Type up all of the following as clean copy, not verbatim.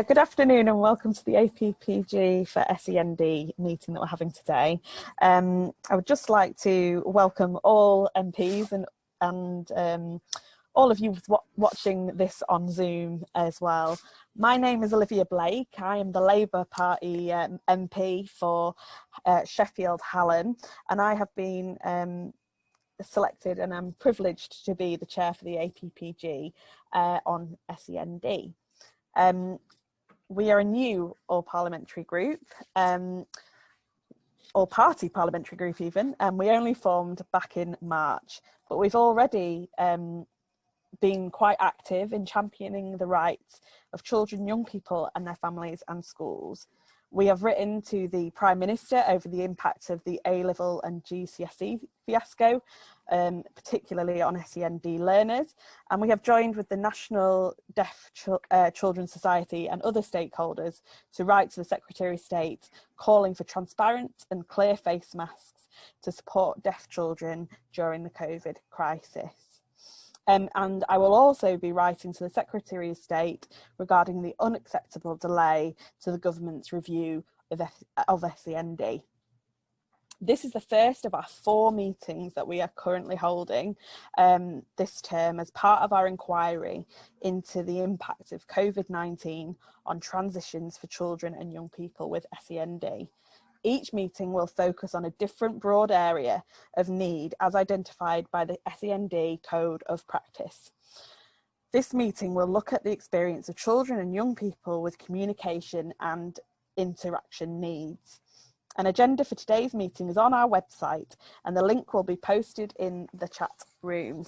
Good afternoon and welcome to the APPG for SEND meeting that we're having today. I would just like to welcome all MPs and all of you watching this on Zoom as well. My name is Olivia Blake. I am the Labour Party MP for Sheffield Hallam, and I have been selected and I'm privileged to be the chair for the APPG on SEND. We are a new all-parliamentary group, all-party parliamentary group even, and we only formed back in March, but we've already been quite active in championing the rights of children, young people and their families and schools. We have written to the Prime Minister over the impact of the A-level and GCSE fiasco, particularly on SEND learners, and we have joined with the National Deaf Children's Society and other stakeholders to write to the Secretary of State calling for transparent and clear face masks to support deaf children during the COVID crisis. And I will also be writing to the Secretary of State regarding the unacceptable delay to the government's review of SEND. This is the first of our 4 meetings that we are currently holding this term as part of our inquiry into the impact of COVID-19 on transitions for children and young people with SEND. Each meeting will focus on a different broad area of need as identified by the SEND Code of Practice. This meeting will look at the experience of children and young people with communication and interaction needs. An agenda for today's meeting is on our website and the link will be posted in the chat room.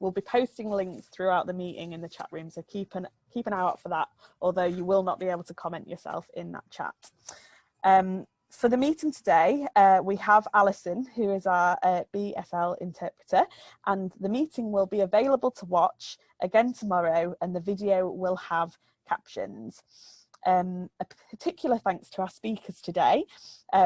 We'll be posting links throughout the meeting in the chat room, so keep an eye out for that, although you will not be able to comment yourself in that chat. For the meeting today, we have Alison, who is our BSL interpreter, and the meeting will be available to watch again tomorrow, and the video will have captions. A particular thanks to our speakers today.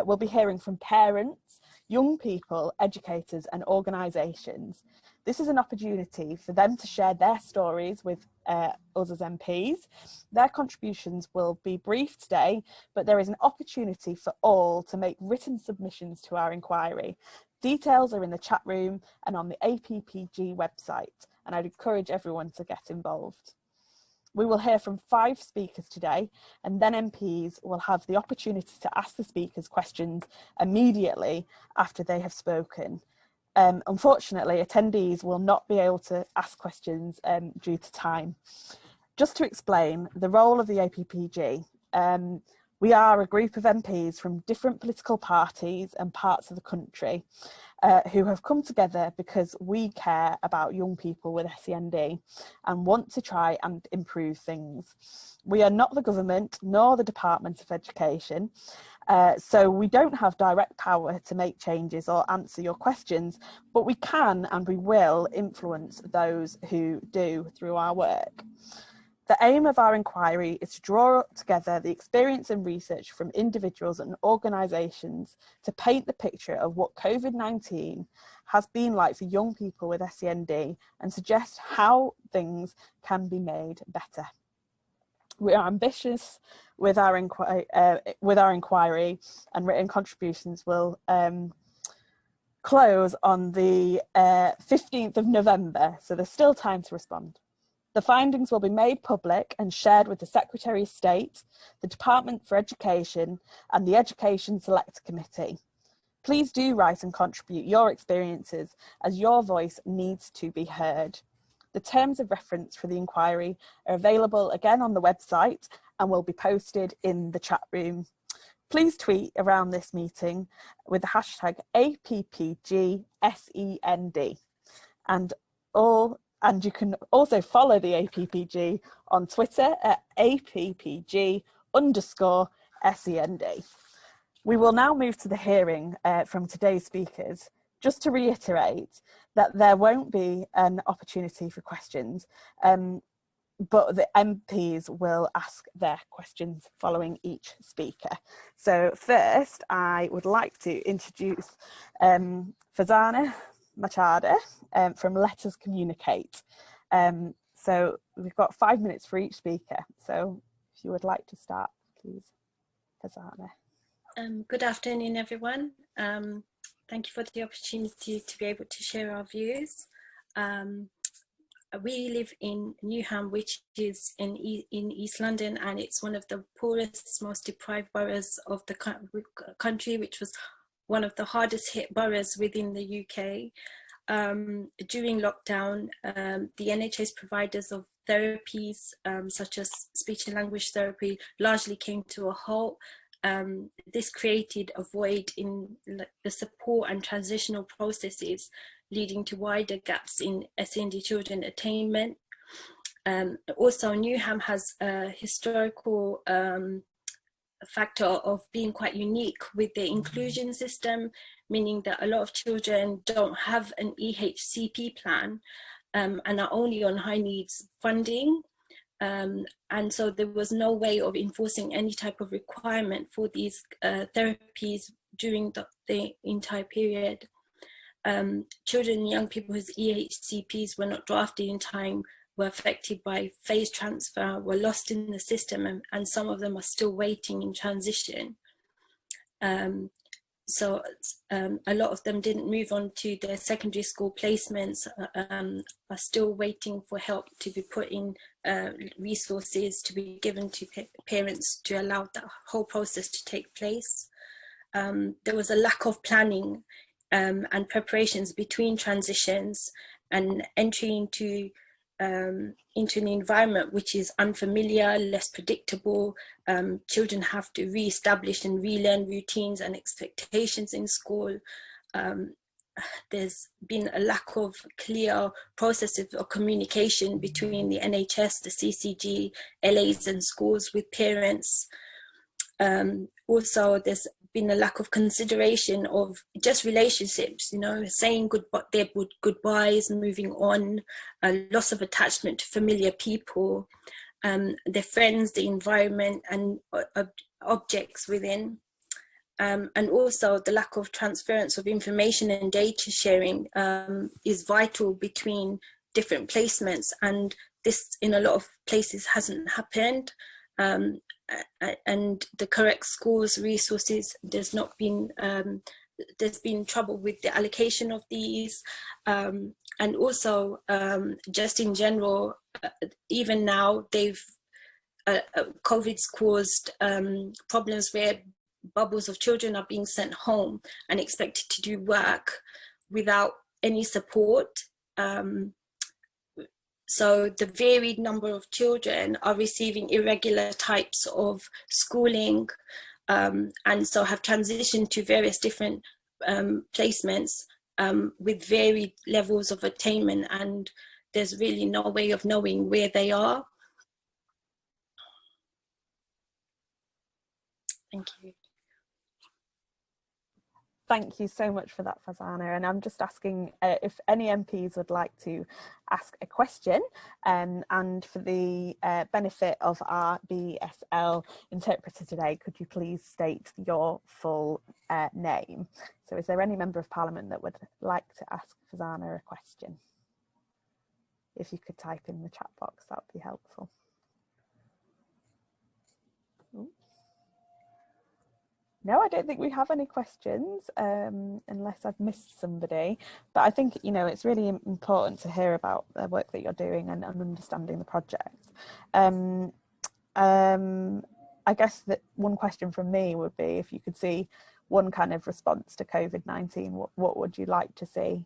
We'll be hearing from parents, young people, educators and organisations. This is an opportunity for them to share their stories with us as MPs. Their contributions will be brief today, but there is an opportunity for all to make written submissions to our inquiry. Details are in the chat room and on the APPG website, and I'd encourage everyone to get involved. We will hear from 5 speakers today, and then MPs will have the opportunity to ask the speakers questions immediately after they have spoken. Unfortunately, attendees will not be able to ask questions due to time. Just to explain the role of the APPG, we are a group of MPs from different political parties and parts of the country who have come together because we care about young people with SEND and want to try and improve things. We are not the government nor the Department of Education, so we don't have direct power to make changes or answer your questions, but we can and we will influence those who do through our work. The aim of our inquiry is to draw together the experience and research from individuals and organisations to paint the picture of what COVID-19 has been like for young people with SEND and suggest how things can be made better. We are ambitious with our inquiry and written contributions will close on the 15th of November, so there's still time to respond. The findings will be made public and shared with the Secretary of State, the Department for Education and the Education Select Committee. Please do write and contribute your experiences as your voice needs to be heard. The terms of reference for the inquiry are available again on the website and will be posted in the chat room. Please tweet around this meeting with the hashtag APPGSEND and you can also follow the APPG on Twitter at APPG_SEND. We will now move to the hearing from today's speakers. Just to reiterate that there won't be an opportunity for questions, but the MPs will ask their questions following each speaker. So first, I would like to introduce Fazana Machada from Let Us Communicate. So we've got 5 minutes for each speaker. So if you would like to start, please, Fazana. Good afternoon, everyone. Thank you for the opportunity to be able to share our views. We live in Newham, which is in East London, and it's one of the poorest, most deprived boroughs of the country, which was one of the hardest hit boroughs within the UK. During lockdown, the NHS providers of therapies, such as speech and language therapy, largely came to a halt. This created a void in the support and transitional processes, leading to wider gaps in SEND children attainment. Also, Newham has a historical factor of being quite unique with the inclusion system, meaning that a lot of children don't have an EHCP plan and are only on high needs funding. And so there was no way of enforcing any type of requirement for these therapies during the entire period. Children and young people whose EHCPs were not drafted in time were affected by phase transfer, were lost in the system, and some of them are still waiting in transition. So a lot of them didn't move on to their secondary school placements, are still waiting for help to be put in, resources to be given to parents to allow that whole process to take place. There was a lack of planning and preparations between transitions and entry into an environment which is unfamiliar, less predictable. Children have to re-establish and relearn routines and expectations in school. There's been a lack of clear processes of communication between the NHS, the CCG, LAs and schools with parents. Also, there's been a lack of consideration of just relationships, you know, saying their goodbyes, moving on, a loss of attachment to familiar people, their friends, the environment and objects within. And also the lack of transference of information and data sharing is vital between different placements, and this in a lot of places hasn't happened. And the correct schools resources, there's been trouble with the allocation of these, and also just in general, even now COVID's caused problems where bubbles of children are being sent home and expected to do work without any support. So the varied number of children are receiving irregular types of schooling, and so have transitioned to various different placements with varied levels of attainment, and there's really no way of knowing where they are. Thank you. Thank you so much for that, Fazana. And I'm just asking if any MPs would like to ask a question, and for the benefit of our BSL interpreter today, could you please state your full name? So is there any member of Parliament that would like to ask Fazana a question? If you could type in the chat box, that would be helpful. No, I don't think we have any questions, unless I've missed somebody. But I think, you know, it's really important to hear about the work that you're doing and understanding the project. I guess that one question from me would be, if you could see one kind of response to COVID-19, what would you like to see?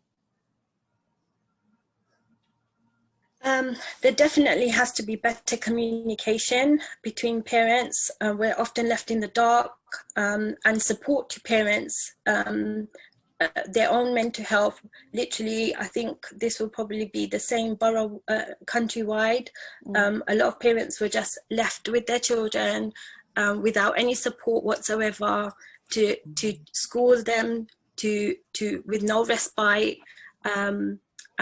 There definitely has to be better communication between parents. We're often left in the dark, and support to parents, their own mental health. Literally, I think this will probably be the same borough countrywide. A lot of parents were just left with their children without any support whatsoever to school them, with no respite.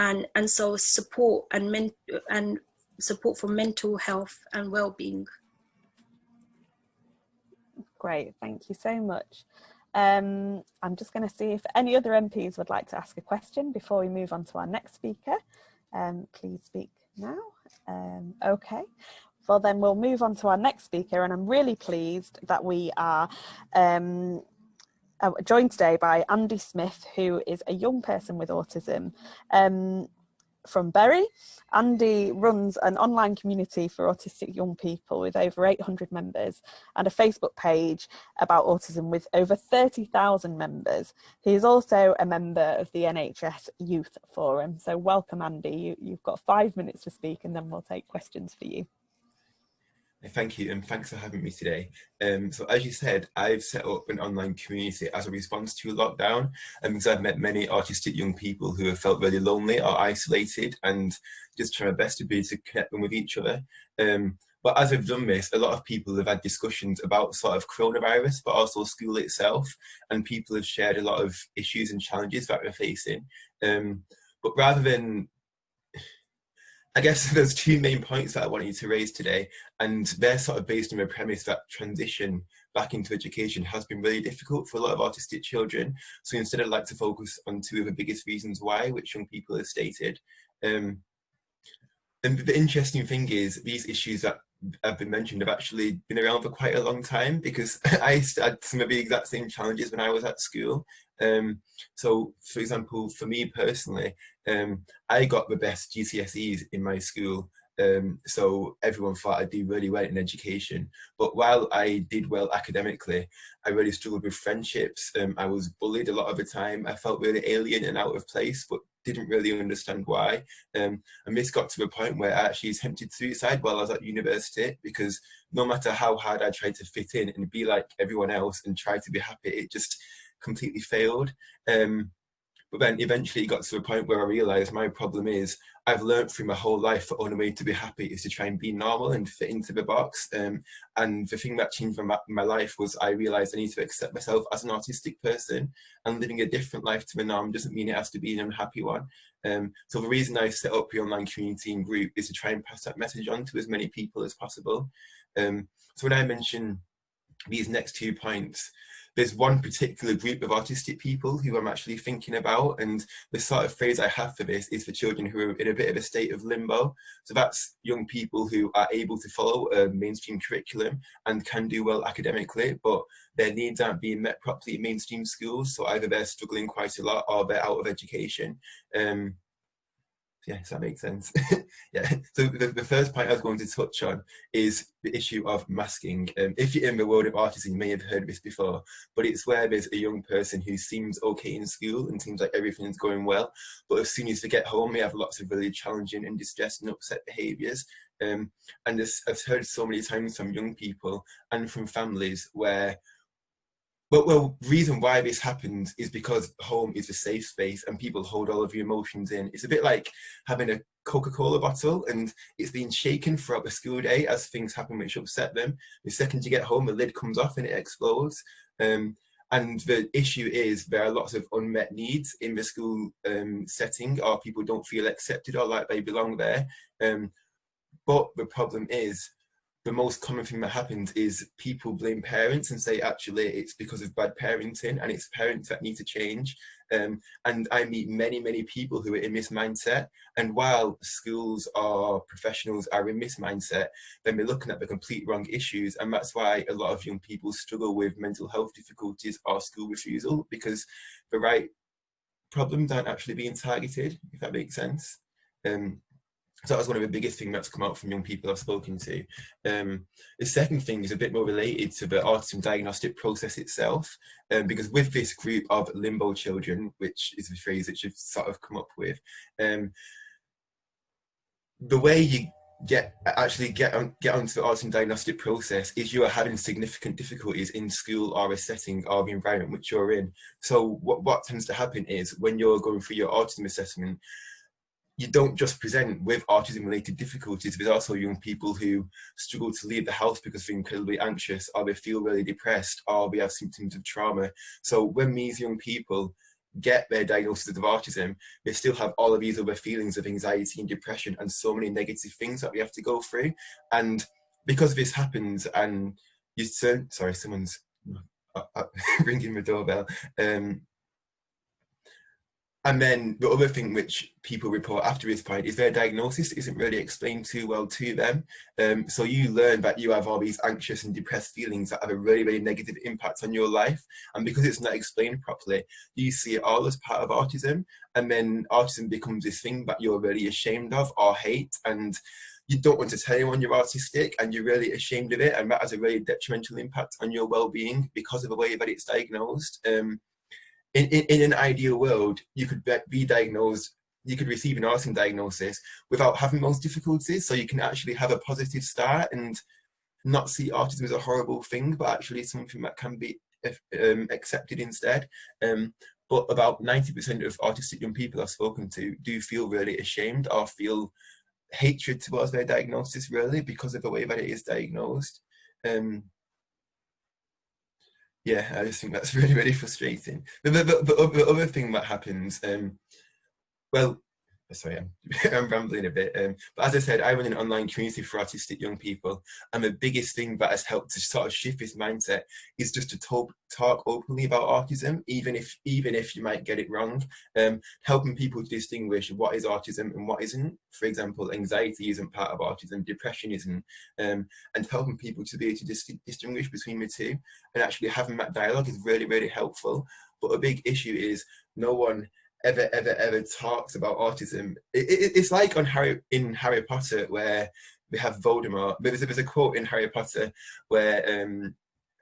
And so support and support for mental health and well-being. Great, thank you so much. I'm just going to see if any other MPs would like to ask a question before we move on to our next speaker. Please speak now. Okay, Well, then we'll move on to our next speaker, and I'm really pleased that we are joined today by Andy Smith, who is a young person with autism from Bury. Andy runs an online community for autistic young people with over 800 members and a Facebook page about autism with over 30,000 members. He is also a member of the NHS Youth Forum. So welcome, Andy. You've got 5 minutes to speak, and then we'll take questions for you. Thank you, and thanks for having me today. So as you said, I've set up an online community as a response to lockdown, because I've met many autistic young people who have felt really lonely or isolated, and just trying my best to be to connect them with each other. But as I've done this, a lot of people have had discussions about sort of coronavirus, but also school itself, and people have shared a lot of issues and challenges that we're facing. But rather than, I guess there's two main points that I wanted to raise today, and they're sort of based on the premise that transition back into education has been really difficult for a lot of autistic children. So instead, I'd like to focus on two of the biggest reasons why, which young people have stated. And the interesting thing is, these issues that have been mentioned have actually been around for quite a long time, because I had some of the exact same challenges when I was at school. So, for example, for me personally, I got the best GCSEs in my school, so everyone thought I'd do really well in education. But while I did well academically, I really struggled with friendships. I was bullied a lot of the time. I felt really alien and out of place, but didn't really understand why. And this got to the point where I actually attempted suicide while I was at university, because no matter how hard I tried to fit in and be like everyone else and try to be happy, it just completely failed. But then eventually it got to a point where I realised my problem is I've learned through my whole life the only way to be happy is to try and be normal and fit into the box. And the thing that changed my life was I realised I need to accept myself as an autistic person, and living a different life to the norm doesn't mean it has to be an unhappy one. So the reason I set up the online community and group is to try and pass that message on to as many people as possible. So when I mention these next 2 points, there's one particular group of autistic people who I'm actually thinking about, and the sort of phrase I have for this is for children who are in a bit of a state of limbo. So that's young people who are able to follow a mainstream curriculum and can do well academically, but their needs aren't being met properly in mainstream schools. So either they're struggling quite a lot or they're out of education. Yes, that makes sense. Yeah. So the first point I was going to touch on is the issue of masking. If you're in the world of autism, you may have heard this before, but it's where there's a young person who seems okay in school and seems like everything's going well, but as soon as they get home, they have lots of really challenging and distressed and upset behaviours. And I've heard so many times from young people and from families where, well, the reason why this happens is because home is a safe space and people hold all of your emotions in. It's a bit like having a Coca-Cola bottle and it's being shaken throughout the school day as things happen which upset them. The second you get home, the lid comes off and it explodes. And the issue is there are lots of unmet needs in the school setting, or people don't feel accepted or like they belong there. But the problem is, the most common thing that happens is people blame parents and say, actually, it's because of bad parenting and it's parents that need to change. And I meet many, many people who are in this mindset. And while schools or professionals are in this mindset, then they're looking at the complete wrong issues. And that's why a lot of young people struggle with mental health difficulties or school refusal, because the right problems aren't actually being targeted, if that makes sense. So that was one of the biggest things that's come out from young people I've spoken to. The second thing is a bit more related to the autism diagnostic process itself, because with this group of limbo children, which is the phrase that you've sort of come up with, the way you get onto the autism diagnostic process is you are having significant difficulties in school or a setting or the environment which you're in. So what tends to happen is when you're going through your autism assessment, you don't just present with autism-related difficulties. There's also young people who struggle to leave the house because they're incredibly anxious, or they feel really depressed, or they have symptoms of trauma. So when these young people get their diagnosis of autism, they still have all of these other feelings of anxiety and depression and so many negative things that we have to go through. And because this happens, and sorry, someone's ringing the doorbell. And then the other thing which people report after this point is their diagnosis isn't really explained too well to them. So you learn that you have all these anxious and depressed feelings that have a really, really negative impact on your life. And because it's not explained properly, you see it all as part of autism. And then autism becomes this thing that you're really ashamed of or hate. And you don't want to tell anyone you're autistic, and you're really ashamed of it. And that has a really detrimental impact on your well-being because of the way that it's diagnosed. In an ideal world, you could be diagnosed, you could receive an autism diagnosis without having those difficulties, so you can actually have a positive start and not see autism as a horrible thing, but actually something that can be accepted instead. But about 90% of autistic young people I've spoken to do feel really ashamed or feel hatred towards their diagnosis, really, because of the way that it is diagnosed. Yeah, I just think that's really, really frustrating. The other thing that happens, well, sorry, I'm rambling a bit. But as I said, I run an online community for autistic young people, and the biggest thing that has helped to sort of shift this mindset is just to talk openly about autism, even if you might get it wrong. Helping people to distinguish what is autism and what isn't. For example, anxiety isn't part of autism, depression isn't, and helping people to be able to distinguish between the two, and actually having that dialogue is really, really helpful. But a big issue is no one ever talks about autism. It's like in Harry Potter, where we have Voldemort. There's a quote in Harry Potter where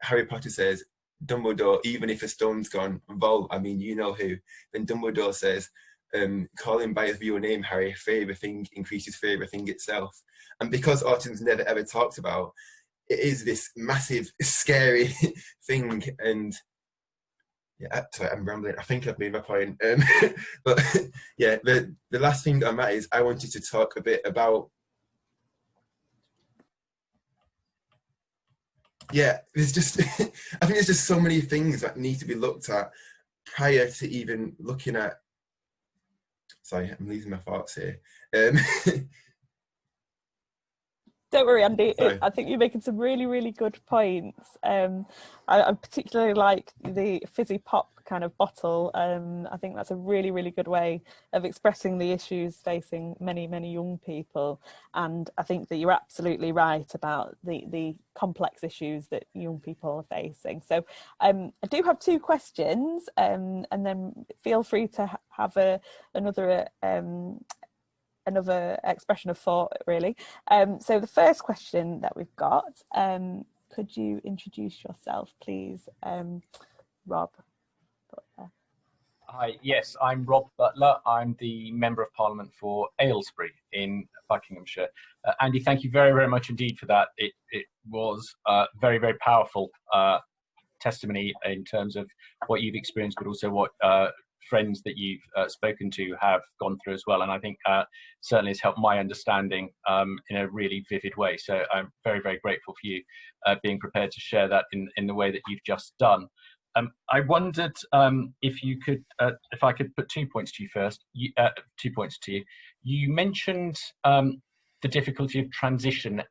Harry Potter says, Dumbledore, even if a stone's gone, Vol, I mean, you know who. Then Dumbledore says, call him by his real name, Harry, fear of a thing increases fear of a thing itself. And because autism's never ever talked about, it is this massive, scary thing. And yeah, sorry, I'm rambling. I think I've made my point. But yeah, the last thing on that is I wanted to talk a bit about, yeah, there's just, I think there's just so many things that need to be looked at prior to even looking at, sorry, I'm losing my thoughts here. Don't worry, Andy. I think you're making some really, really good points. I particularly like the fizzy pop kind of bottle. I think that's a really, really good way of expressing the issues facing many, many young people. And I think that you're absolutely right about the complex issues that young people are facing. So I do have two questions, and then feel free to have another expression of thought, really. So the first question that we've got, could you introduce yourself, please, Rob? Hi, yes, I'm Rob Butler. I'm the Member of Parliament for Aylesbury in Buckinghamshire. Andy, thank you very, very much indeed for that. It was very, very powerful testimony in terms of what you've experienced, but also what friends that you've spoken to have gone through as well. And I think certainly has helped my understanding in a really vivid way. So I'm very, very grateful for you being prepared to share that in the way that you've just done. I wondered if you could, if I could put 2 points to you first. 2 points to you. You mentioned the difficulty of transition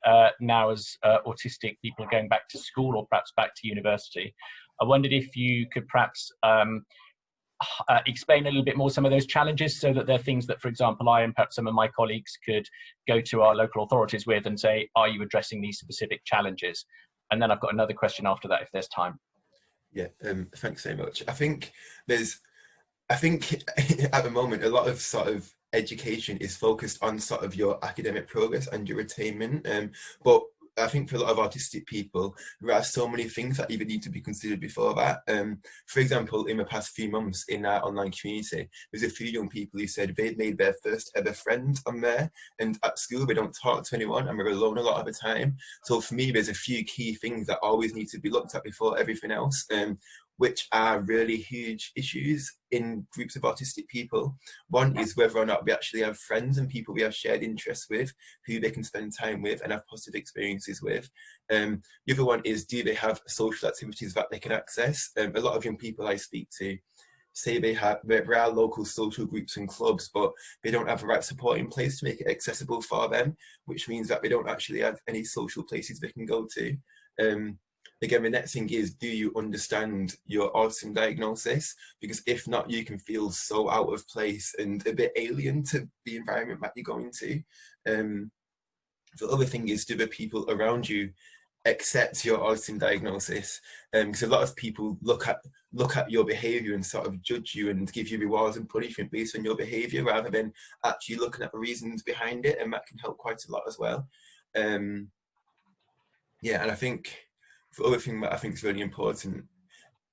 now as autistic people are going back to school or perhaps back to university. I wondered if you could perhaps explain a little bit more some of those challenges, so that they're things that, for example, I and perhaps some of my colleagues could go to our local authorities with and say, are you addressing these specific challenges? And then I've got another question after that, if there's time. Yeah, thanks so much. I think at the moment, a lot of sort of education is focused on sort of your academic progress and your attainment. But I think for a lot of autistic people, there are so many things that even need to be considered before that. For example, in the past few months in our online community, there's a few young people who said they'd made their first ever friend on there, and at school they don't talk to anyone and we're alone a lot of the time. So for me, there's a few key things that always need to be looked at before everything else, which are really huge issues in groups of autistic people. One is whether or not we actually have friends and people we have shared interests with, who they can spend time with and have positive experiences with. The other one is, do they have social activities that they can access? A lot of young people I speak to say there are local social groups and clubs, but they don't have the right support in place to make it accessible for them, which means that they don't actually have any social places they can go to. again, the next thing is, do you understand your autism diagnosis? Because if not, you can feel so out of place and a bit alien to the environment that you're going to. The other thing is, do the people around you accept your autism diagnosis? Because a lot of people look at your behaviour and sort of judge you and give you rewards and punishment based on your behaviour, rather than actually looking at the reasons behind it, and that can help quite a lot as well. Yeah, and I think the other thing that I think is really important,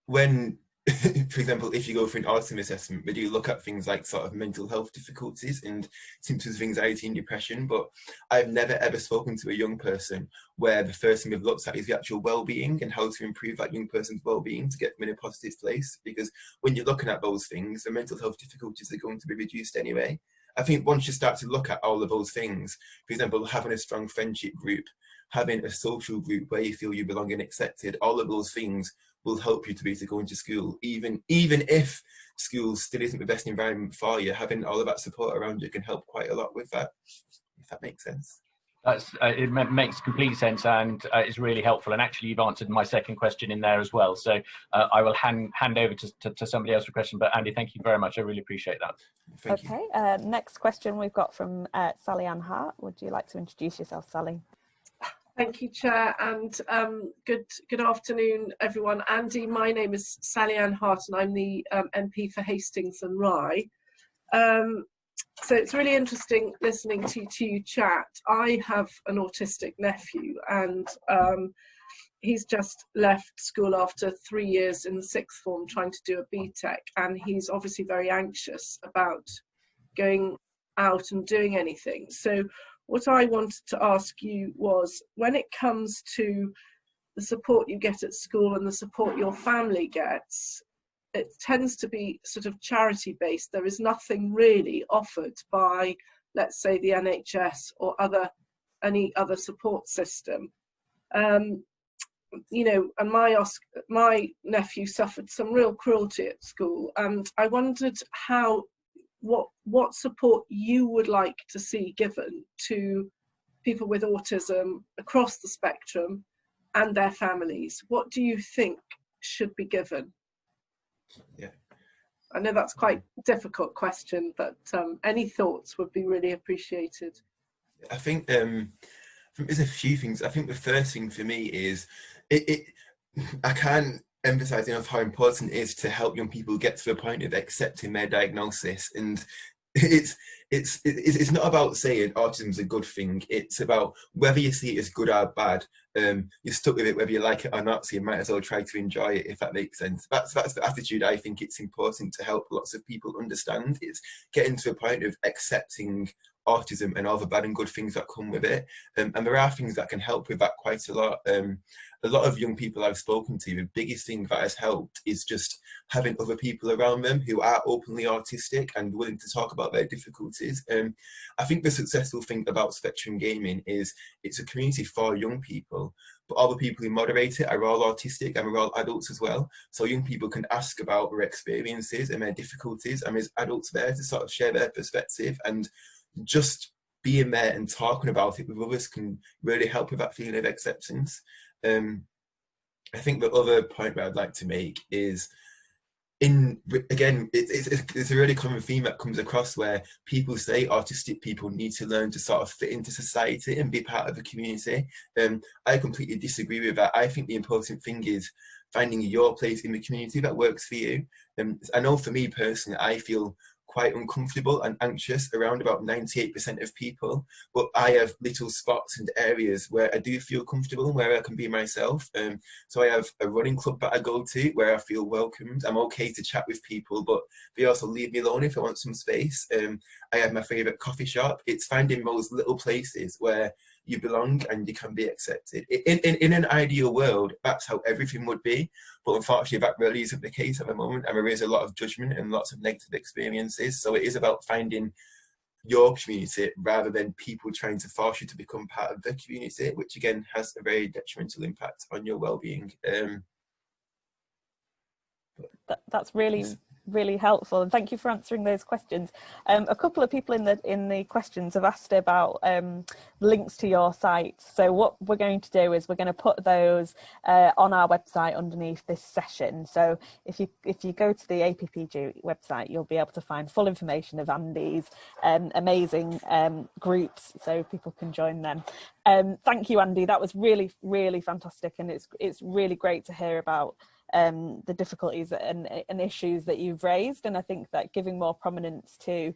when, for example, if you go for an autism assessment, they do look at things like sort of mental health difficulties and symptoms of anxiety and depression, but I've never ever spoken to a young person where the first thing they've looked at is the actual well-being and how to improve that young person's well-being to get them in a positive place. Because when you're looking at those things, the mental health difficulties are going to be reduced anyway. I think once you start to look at all of those things, for example, having a strong friendship group, having a social group where you feel you belong and accepted, all of those things will help you to be able to go into school. Even if school still isn't the best environment for you, having all of that support around you can help quite a lot with that, if that makes sense. It makes complete sense, and it's really helpful. And actually, you've answered my second question in there as well. So I will hand over to somebody else for a question. But Andy, thank you very much. I really appreciate that. Thank you. Next question we've got from Sally Ann Hart. Would you like to introduce yourself, Sally? Thank you, Chair, and good afternoon, everyone. Andy, my name is Sally Ann Hart, and I'm the MP for Hastings and Rye. So it's really interesting listening to you chat. I have an autistic nephew, and he's just left school after 3 years in the sixth form trying to do a BTEC, and he's obviously very anxious about going out and doing anything. So what I wanted to ask you was, when it comes to the support you get at school and the support your family gets, it tends to be sort of charity based. There is nothing really offered by, let's say, the NHS or any other support system. You know, and my nephew suffered some real cruelty at school, and I wondered what support you would like to see given to people with autism across the spectrum and their families. What do you think should be given? Yeah, I know that's quite a difficult question, but any thoughts would be really appreciated. I think there's a few things. I think the first thing for me is I can't emphasize enough how important it is to help young people get to the point of accepting their diagnosis. And it's not about saying autism's a good thing. It's about whether you see it as good or bad. You're stuck with it whether you like it or not, so you might as well try to enjoy it, if that makes sense. That's the attitude I think it's important to help lots of people understand. It's getting to a point of accepting autism and all the bad and good things that come with it. And there are things that can help with that quite a lot. A lot of young people I've spoken to, the biggest thing that has helped is just having other people around them who are openly autistic and willing to talk about their difficulties. I think the successful thing about Spectrum Gaming is it's a community for young people, but all the people who moderate it are all autistic and we're all adults as well. So young people can ask about their experiences and their difficulties, and there's adults there to sort of share their perspective, and just being there and talking about it with others can really help with that feeling of acceptance. I think the other point that I'd like to make is, it's a really common theme that comes across where people say autistic people need to learn to sort of fit into society and be part of the community. I completely disagree with that. I think the important thing is finding your place in the community that works for you. I know for me personally, I feel quite uncomfortable and anxious around about 98% of people, but I have little spots and areas where I do feel comfortable and where I can be myself. So I have a running club that I go to where I feel welcomed. I'm okay to chat with people, but they also leave me alone if I want some space. I have my favourite coffee shop. It's finding those little places where you belong and you can be accepted. In an ideal world, that's how everything would be, but unfortunately that really isn't the case at the moment, and there is a lot of judgment and lots of negative experiences. So it is about finding your community rather than people trying to force you to become part of the community, which again has a very detrimental impact on your well-being. That's really really helpful, and thank you for answering those questions. A couple of people in the questions have asked about links to your site. So what we're going to do is we're going to put those on our website underneath this session. So if you go to the APPG website, you'll be able to find full information of Andy's amazing groups, so people can join them. Thank you, Andy. That was really fantastic, and it's really great to hear about the difficulties and issues that you've raised, and I think that giving more prominence to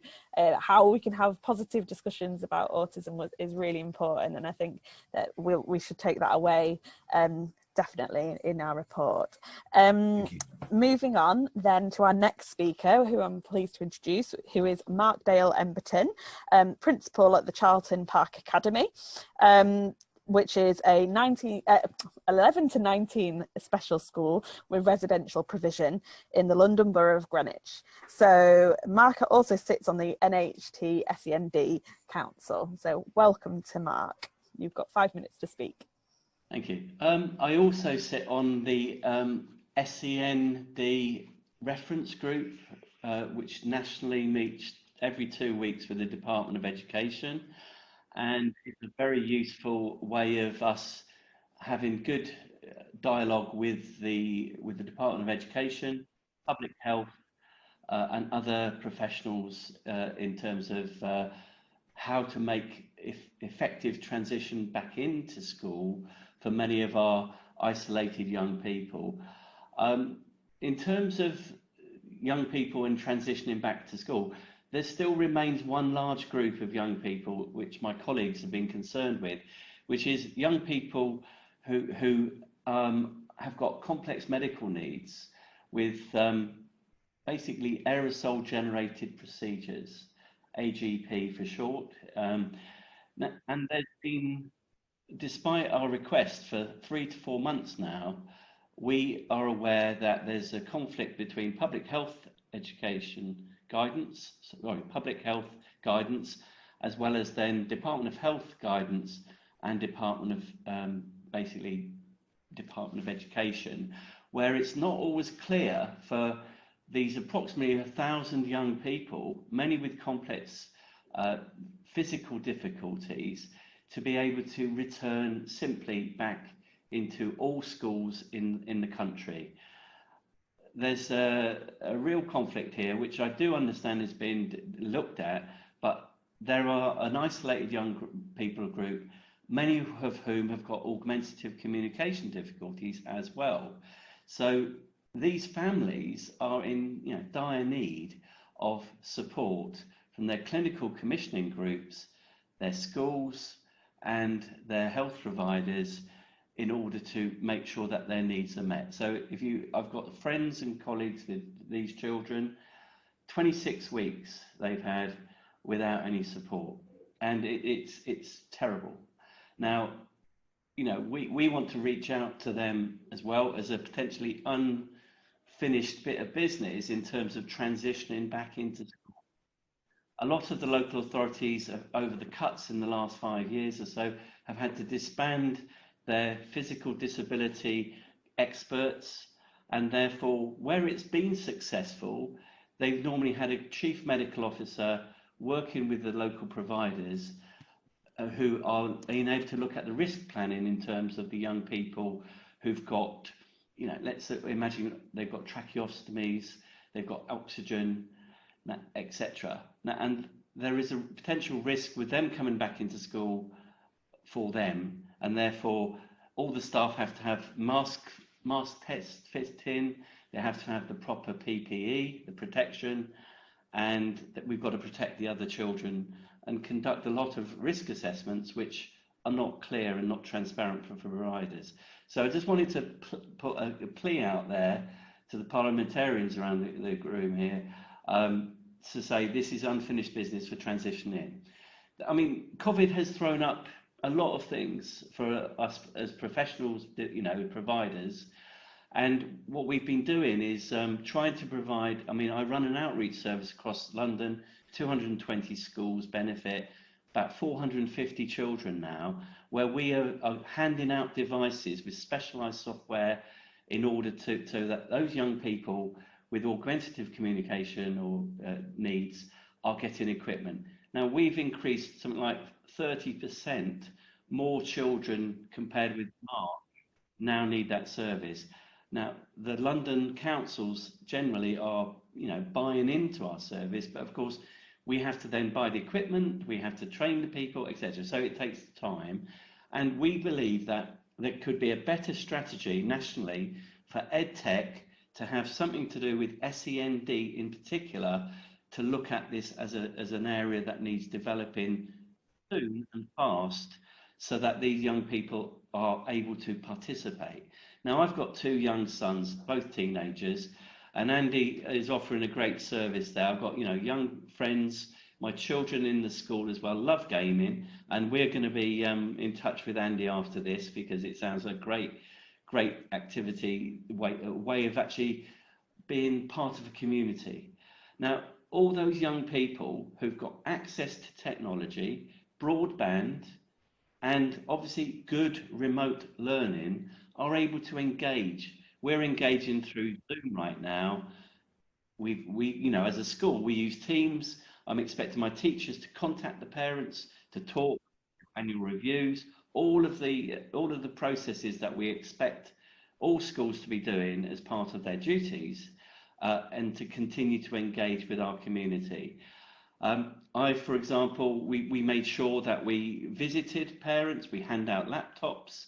how we can have positive discussions about autism is really important, and I think that we should take that away definitely in our report. Moving on then to our next speaker, who I'm pleased to introduce, who is Mark Dale Emberton, Principal at the Charlton Park Academy, which is a 11 to 19 special school with residential provision in the London Borough of Greenwich. So Mark also sits on the NHT SEND Council. So welcome to Mark. You've got 5 minutes to speak. Thank you. I also sit on the SEND reference group, which nationally meets every 2 weeks with the Department of Education. And it's a very useful way of us having good dialogue with the Department of Education, public health, and other professionals in terms of how to make effective transition back into school for many of our isolated young people. In terms of young people and transitioning back to school, there still remains one large group of young people which my colleagues have been concerned with, which is young people who have got complex medical needs with basically aerosol generated procedures, AGP for short. And there's been, despite our request for 3 to 4 months now, we are aware that there's a conflict between public health guidance, as well as then Department of Health guidance and Department of Education, where it's not always clear for these approximately 1,000 young people, many with complex physical difficulties, to be able to return simply back into all schools in the country. There's a real conflict here, which I do understand is being looked at, but there are an isolated young people group, many of whom have got augmentative communication difficulties as well. So these families are in dire need of support from their clinical commissioning groups, their schools, and their health providers, in order to make sure that their needs are met. So I've got friends and colleagues with these children, 26 weeks they've had without any support, and it's terrible. Now, we want to reach out to them as well as a potentially unfinished bit of business in terms of transitioning back into school. A lot of the local authorities over the cuts in the last 5 years or so have had to disband their physical disability experts, and therefore where it's been successful, they've normally had a chief medical officer working with the local providers who are being able to look at the risk planning in terms of the young people who've got, let's imagine they've got tracheostomies, they've got oxygen, etc. And there is a potential risk with them coming back into school for them, and therefore all the staff have to have mask tests fit in, they have to have the proper PPE, the protection, and that we've got to protect the other children and conduct a lot of risk assessments which are not clear and not transparent for providers. So I just wanted to put a plea out there to the parliamentarians around the room here to say this is unfinished business for transitioning. I mean, COVID has thrown up a lot of things for us as professionals, providers, and what we've been doing is trying to provide, I run an outreach service across London, 220 schools benefit, about 450 children now, where we are handing out devices with specialised software in order so that those young people with augmentative communication or needs are getting equipment. Now, we've increased something like 30% more children compared with March now need that service. Now, the London councils generally are, buying into our service, but of course, we have to then buy the equipment, we have to train the people, etc. So it takes time. And we believe that there could be a better strategy nationally for EdTech to have something to do with SEND in particular, to look at this as an area that needs developing soon and fast, so that these young people are able to participate. Now, I've got 2 young sons, both teenagers, and Andy is offering a great service there. I've got, young friends, my children in the school as well, love gaming, and we're going to be in touch with Andy after this, because it sounds a great activity, way of actually being part of a community. Now, all those young people who've got access to technology, broadband, and obviously good remote learning are able to engage. We're engaging through Zoom right now. We as a school, we use Teams. I'm expecting my teachers to contact the parents, to talk, annual reviews, all of the processes that we expect all schools to be doing as part of their duties, and to continue to engage with our community. For example, we made sure that we visited parents, we hand out laptops.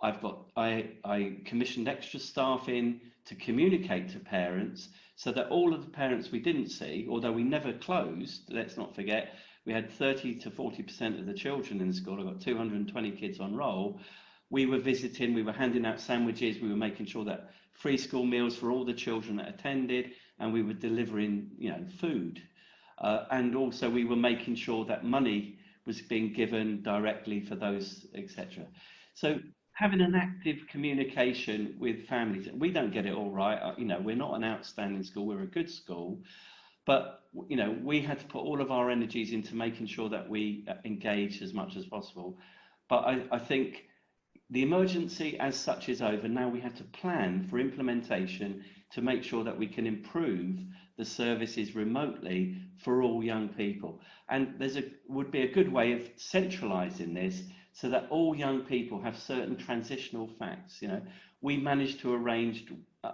I commissioned extra staff in to communicate to parents, so that all of the parents we didn't see, although we never closed, let's not forget, we had 30 to 40% of the children in the school. I've got 220 kids on roll. We were visiting, we were handing out sandwiches, we were making sure that free school meals for all the children that attended, and we were delivering, food. And also we were making sure that money was being given directly for those, etc. So having an active communication with families. We don't get it all right. We're not an outstanding school, we're a good school. But, we had to put all of our energies into making sure that we engage as much as possible. But I think the emergency as such is over. Now we have to plan for implementation to make sure that we can improve the services remotely for all young people. And would be a good way of centralising this, so that all young people have certain transitional facts. We managed to arrange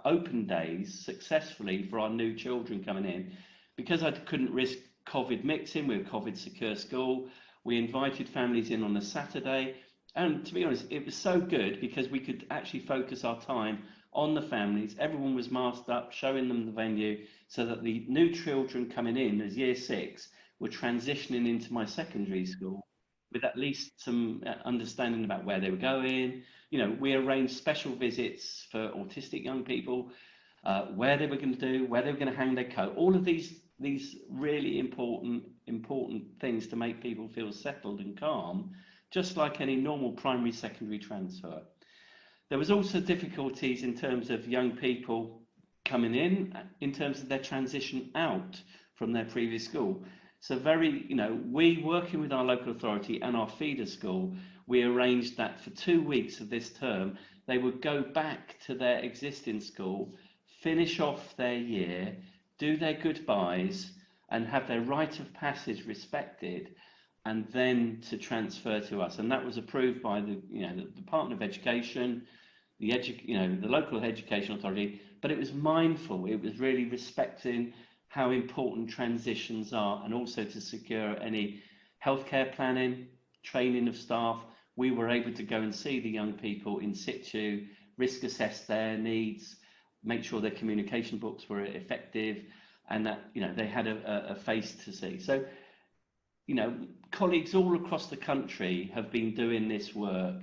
open days successfully for our new children coming in, because I couldn't risk COVID mixing. We're a COVID secure school. We invited families in on a Saturday, and to be honest, it was so good because we could actually focus our time on the families. Everyone was masked up, showing them the venue, so that the new children coming in as year 6 were transitioning into my secondary school with at least some understanding about where they were going. We arranged special visits for autistic young people, where they were going to do, where they were going to hang their coat, all of these really important things to make people feel settled and calm, just like any normal primary secondary transfer. There was also difficulties in terms of young people coming in terms of their transition out from their previous school. So we, working with our local authority and our feeder school, we arranged that for 2 weeks of this term, they would go back to their existing school, finish off their year, do their goodbyes, and have their rite of passage respected, and then to transfer to us. And that was approved by the Department of Education, the local education authority, but it was mindful, it was really respecting how important transitions are, and also to secure any healthcare planning, training of staff. We were able to go and see the young people in situ, risk assess their needs, make sure their communication books were effective, and that they had a face to see. So, colleagues all across the country have been doing this work.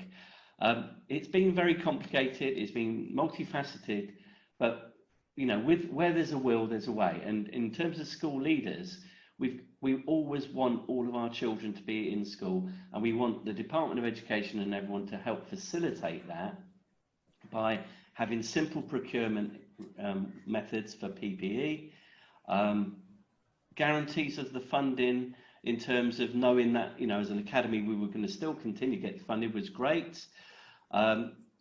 It's been very complicated, it's been multifaceted, but where there's a will, there's a way. And in terms of school leaders, we always want all of our children to be in school, and we want the Department of Education and everyone to help facilitate that by having simple procurement methods for PPE, guarantees of the funding, in terms of knowing that, as an academy, we were going to still continue to get funded, was great.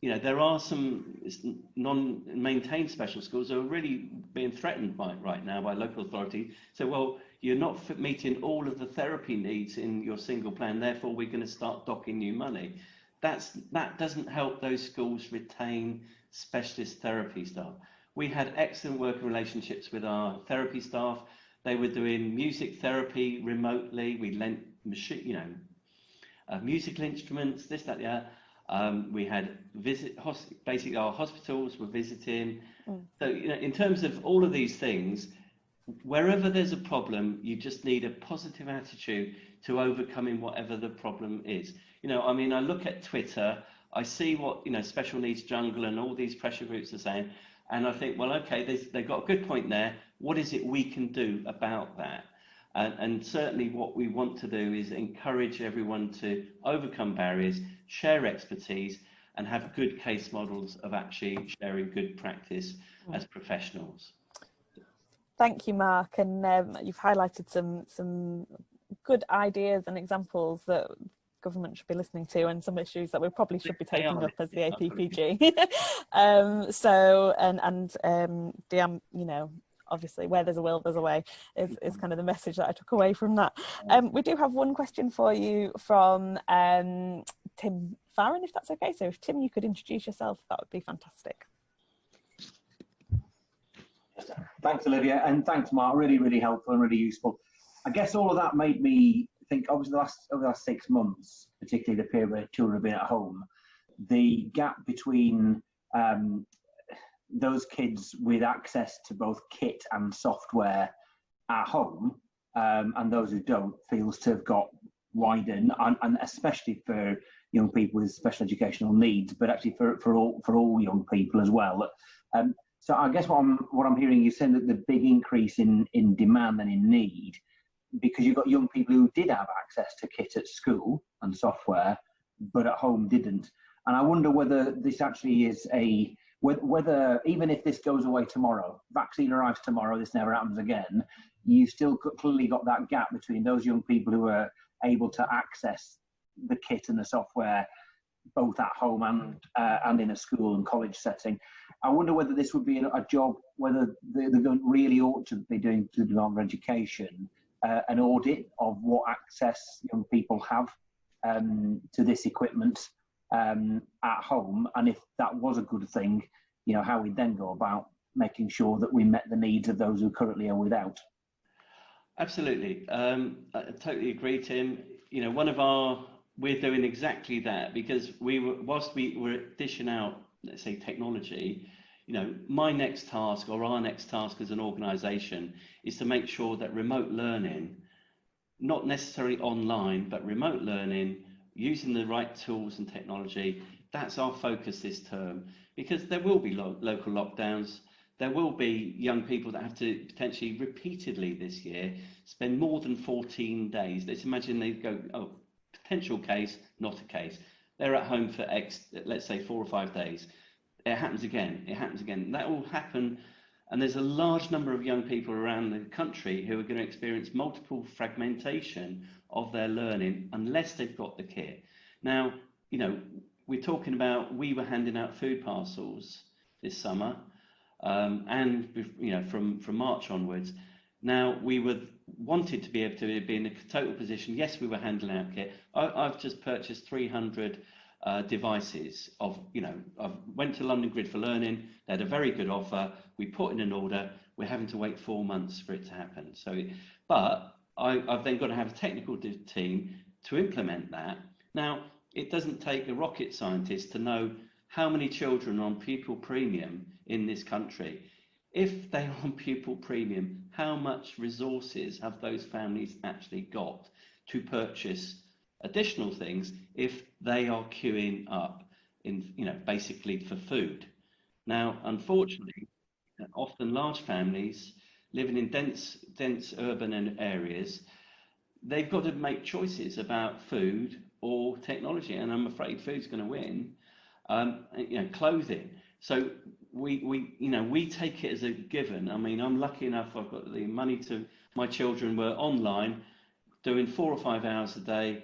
you know, there are some non-maintained special schools that are really being threatened right now by local authorities. So, well, you're not meeting all of the therapy needs in your single plan, therefore we're going to start docking you money. That doesn't help those schools retain specialist therapy staff. We had excellent working relationships with our therapy staff. They were doing music therapy remotely. We lent musical instruments, this, that, the other. We had basically our hospitals were visiting. So, you know, in terms of all of these things, wherever there's a problem, you just need a positive attitude to overcoming whatever the problem is. You know, I mean, I look at Twitter, I see what, you know, Special Needs Jungle and all these pressure groups are saying, and I think, well, okay, they've got a good point there. What is it we can do about that? And certainly what we want to do is encourage everyone to overcome barriers, share expertise, and have good case models of actually sharing good practice as professionals. Thank you, Mark, and you've highlighted some good ideas and examples that government should be listening to, and some issues that we probably should be taking up as the APPG. Deanne, you know, obviously where there's a will there's a way is kind of the message that I took away from that. We do have one question for you from Tim Farron, if that's okay. So if Tim, you could introduce yourself, that would be fantastic. Thanks, Olivia, and thanks, Mark. Really, really helpful and really useful. I guess all of that made me think, obviously, over the last 6 months, particularly the period where children have been at home, the gap between those kids with access to both kit and software at home and those who don't feels to have got widened, and especially for young people with special educational needs, but actually for all young people as well. So I guess what I'm hearing you saying, that the big increase in demand and in need, because you've got young people who did have access to kit at school and software, but at home didn't. And I wonder whether this actually is whether even if this goes away tomorrow, vaccine arrives tomorrow, this never happens again, you still clearly got that gap between those young people who are able to access the kit and the software both at home and in a school and college setting. I wonder whether this would be a job, whether the government really ought to be doing to the Department of Education an audit of what access young people have to this equipment at home, and if that was a good thing, you know, how we then go about making sure that we met the needs of those who currently are without. Absolutely, I totally agree, Tim. You know, we're doing exactly that, because whilst we were dishing out, let's say, technology, you know, my next task, or our next task as an organisation, is to make sure that remote learning, not necessarily online, but remote learning, using the right tools and technology, that's our focus this term, because there will be local lockdowns. There will be young people that have to potentially repeatedly this year spend more than 14 days. Let's imagine they go, oh, potential case, not a case. They're at home for let's say 4 or 5 days. It happens again, it happens again. That will happen, and there's a large number of young people around the country who are going to experience multiple fragmentation of their learning unless they've got the kit. Now, you know, we're talking about, we were handing out food parcels this summer, and you know, from March onwards. Now, we wanted to be able to be in a total position. Yes, we were handing out kit. I've just purchased 300 devices of, you know, I went to London Grid for Learning. They had a very good offer. We put in an order. We're having to wait 4 months for it to happen. So, but I've then got to have a technical team to implement that. Now, it doesn't take a rocket scientist to know how many children are on pupil premium in this country. If they are on pupil premium, how much resources have those families actually got to purchase additional things if they are queuing up in, you know, basically for food? Now, unfortunately, often large families living in dense urban areas, they've got to make choices about food or technology, and I'm afraid food's going to win. You know, clothing. So we take it as a given. I mean, I'm lucky enough, I've got the money to, my children were online doing 4 or 5 hours a day,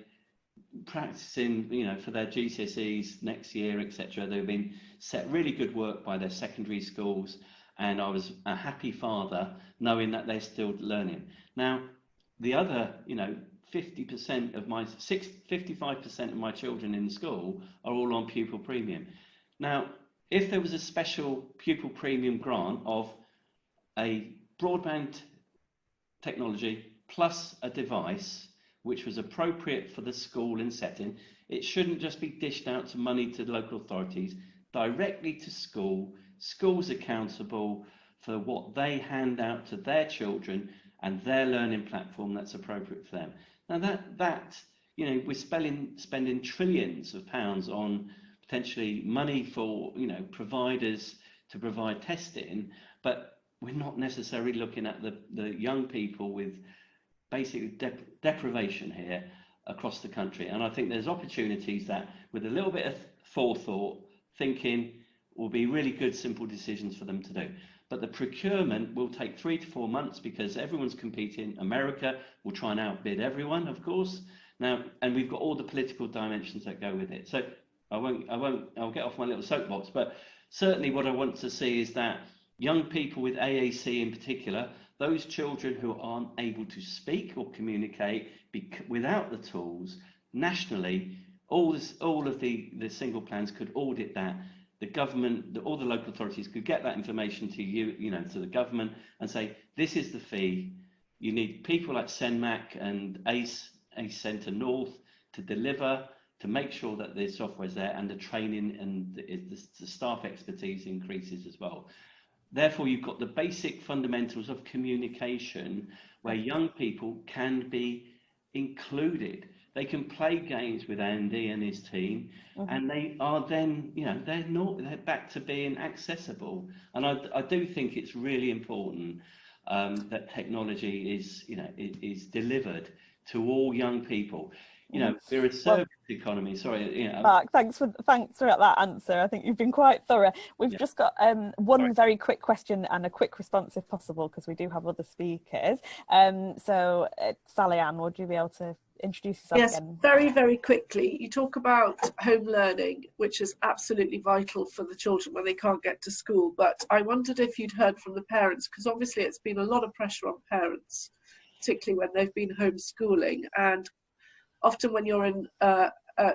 practicing, for their GCSEs next year, etc. They've been set really good work by their secondary schools, and I was a happy father knowing that they're still learning. Now, the other, 55% of my children in the school are all on pupil premium. Now, if there was a special pupil premium grant of a broadband technology plus a device which was appropriate for the school and setting, it shouldn't just be dished out to money to the local authorities, directly to schools accountable for what they hand out to their children and their learning platform that's appropriate for them. Now we're spending trillions of pounds on potentially money for providers to provide testing, but we're not necessarily looking at the young people with basically deprivation here across the country. And I think there's opportunities that, with a little bit of forethought, thinking, will be really good, simple decisions for them to do. But the procurement will take 3 to 4 months because everyone's competing. America will try and outbid everyone, of course. Now, and we've got all the political dimensions that go with it. So I'll get off my little soapbox, but certainly what I want to see is that young people with AAC in particular, those children who aren't able to speak or communicate without the tools, nationally, all of the single plans could audit that. The government, all the local authorities could get that information to to the government and say, this is the fee. You need people like CENMAC and ACE Centre North to deliver, to make sure that the software's there, and the training and the staff expertise increases as well. Therefore, you've got the basic fundamentals of communication where young people can be included. They can play games with Andy and his team, and they are then, they're back to being accessible. And I do think it's really important that technology is delivered to all young people. We're a service economy. Sorry, Mark, thanks for that answer. I think you've been quite thorough. We've just got one very quick question and a quick response if possible, because we do have other speakers. So Sally Ann, would you be able to introduce yourself again? Yes, very, very quickly. You talk about home learning, which is absolutely vital for the children when they can't get to school. But I wondered if you'd heard from the parents, because obviously it's been a lot of pressure on parents, particularly when they've been homeschooling. And often when you're in,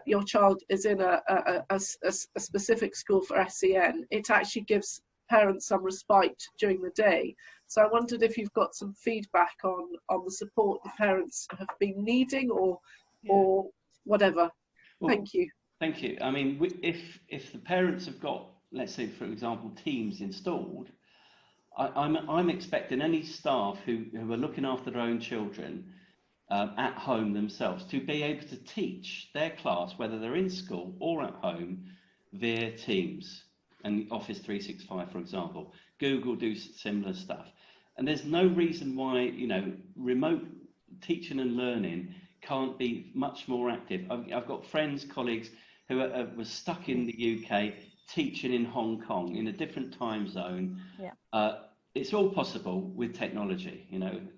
your child is in a specific school for SEN, it actually gives parents some respite during the day. So I wondered if you've got some feedback on the support the parents have been needing or whatever. Well, thank you. Thank you. I mean, if the parents have got, let's say, for example, Teams installed, I'm expecting any staff who are looking after their own children at home themselves to be able to teach their class, whether they're in school or at home, via Teams and Office 365, for example. Google do similar stuff. And there's no reason why, remote teaching and learning can't be much more active. I've got friends, colleagues who were stuck in the UK teaching in Hong Kong in a different time zone. Yeah. It's all possible with technology.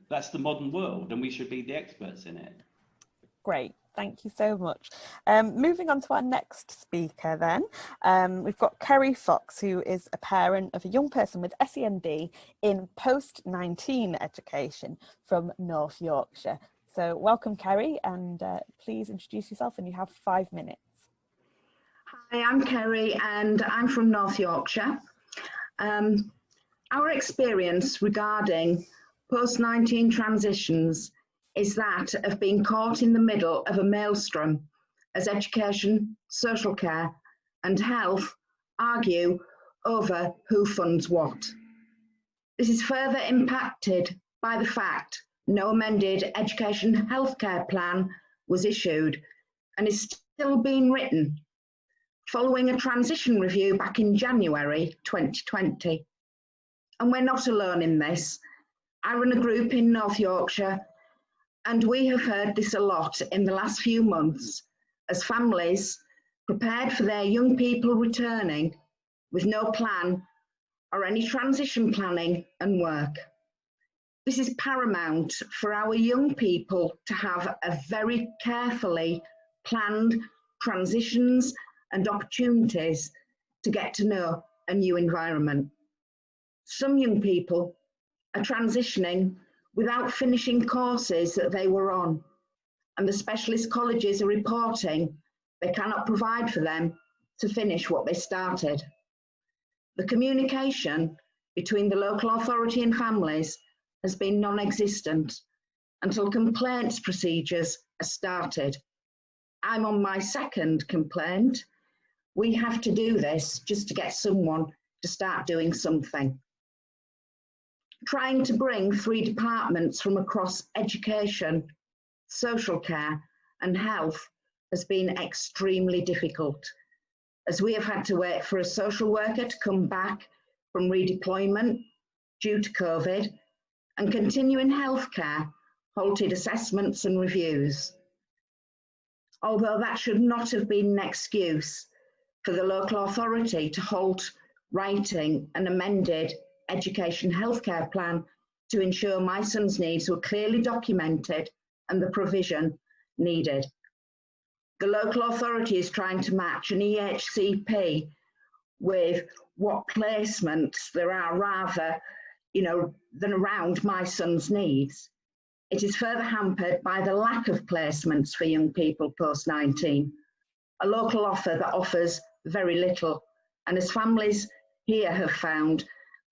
That's the modern world, and we should be the experts in it. Great. Thank you so much. Moving on to our next speaker then, we've got Kerry Fox, who is a parent of a young person with SEND in post-19 education from North Yorkshire. So welcome, Kerry, and please introduce yourself, and you have 5 minutes. Hi, I'm Kerry and I'm from North Yorkshire. Our experience regarding post-19 transitions is that of being caught in the middle of a maelstrom as education, social care and health argue over who funds what. This is further impacted by the fact no amended education healthcare plan was issued and is still being written following a transition review back in January 2020. And we're not alone in this. I run a group in North Yorkshire, and we have heard this a lot in the last few months as families prepared for their young people returning with no plan or any transition planning and work. This is paramount for our young people to have a very carefully planned transitions and opportunities to get to know a new environment. Some young people are transitioning without finishing courses that they were on, and the specialist colleges are reporting they cannot provide for them to finish what they started. The communication between the local authority and families has been non-existent until complaints procedures are started. I'm on my second complaint. We have to do this just to get someone to start doing something. Trying to bring 3 departments from across education, social care and health has been extremely difficult, as we have had to wait for a social worker to come back from redeployment due to COVID, and continuing healthcare halted assessments and reviews. Although that should not have been an excuse for the local authority to halt writing an amended education healthcare plan to ensure my son's needs were clearly documented and the provision needed. The local authority is trying to match an EHCP with what placements there are rather, than around my son's needs. It is further hampered by the lack of placements for young people post-19, a local offer that offers very little. And as families here have found,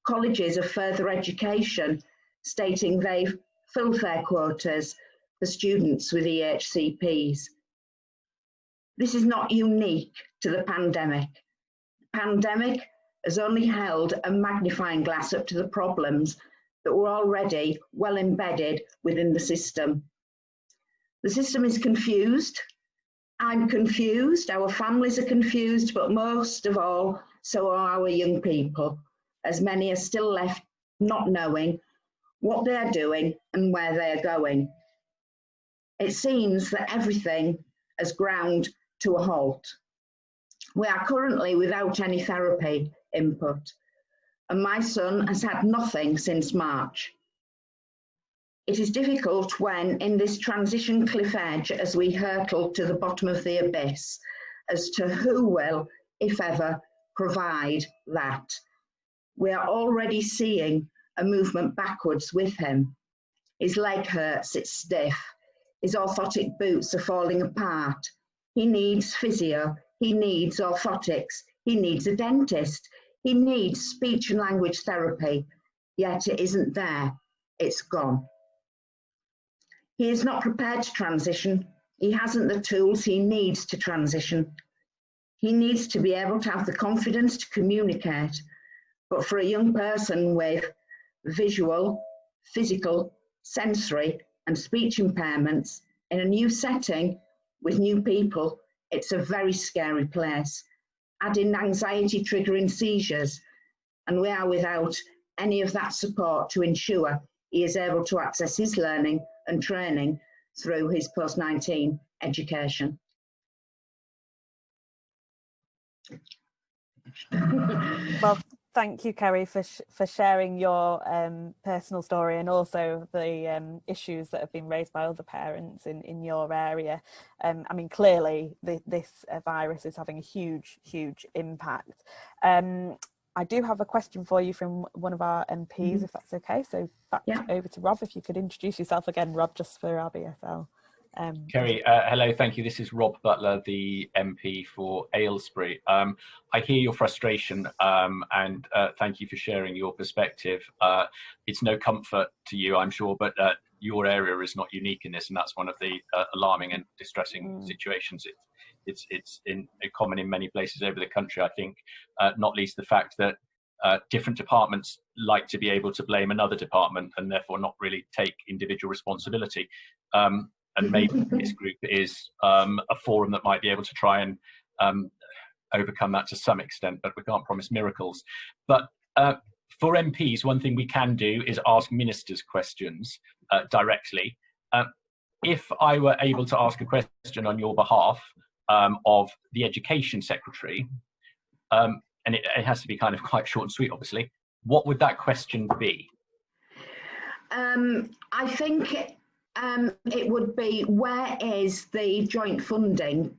colleges of further education stating they've filled their quotas for students with EHCPs. This is not unique to the pandemic. The pandemic has only held a magnifying glass up to the problems that were already well embedded within the system. The system is confused. I'm confused, our families are confused, but most of all, so are our young people, as many are still left not knowing what they're doing and where they're going. It seems that everything has ground to a halt. We are currently without any therapy input, and my son has had nothing since March. It is difficult when in this transition cliff edge as we hurtle to the bottom of the abyss as to who will, if ever, provide that. We are already seeing a movement backwards with him. His leg hurts, it's stiff. His orthotic boots are falling apart. He needs physio, he needs orthotics, he needs a dentist, he needs speech and language therapy, yet it isn't there, it's gone. He is not prepared to transition. He hasn't the tools he needs to transition. He needs to be able to have the confidence to communicate. But for a young person with visual, physical, sensory and speech impairments in a new setting with new people, it's a very scary place. Add in anxiety triggering seizures, and we are without any of that support to ensure he is able to access his learning and training through his post-19 education. Well, thank you, Kerry, for sharing your personal story and also the issues that have been raised by other parents in your area. I mean, clearly this virus is having a huge impact. I do have a question for you from one of our MPs, if that's okay. So back over to Rob, if you could introduce yourself again, Rob, just for RBSL. Kerry, hello, thank you. This is Rob Butler, the MP for Aylesbury. I hear your frustration and thank you for sharing your perspective. It's no comfort to you, I'm sure, but your area is not unique in this, and that's one of the alarming and distressing situations. It's common in many places over the country, I think, not least the fact that different departments like to be able to blame another department and therefore not really take individual responsibility. And maybe this group is a forum that might be able to try and overcome that to some extent, but we can't promise miracles. But for MPs, one thing we can do is ask ministers questions directly. If I were able to ask a question on your behalf of the Education Secretary, and it has to be kind of quite short and sweet, obviously, what would that question be? I think it would be, where is the joint funding?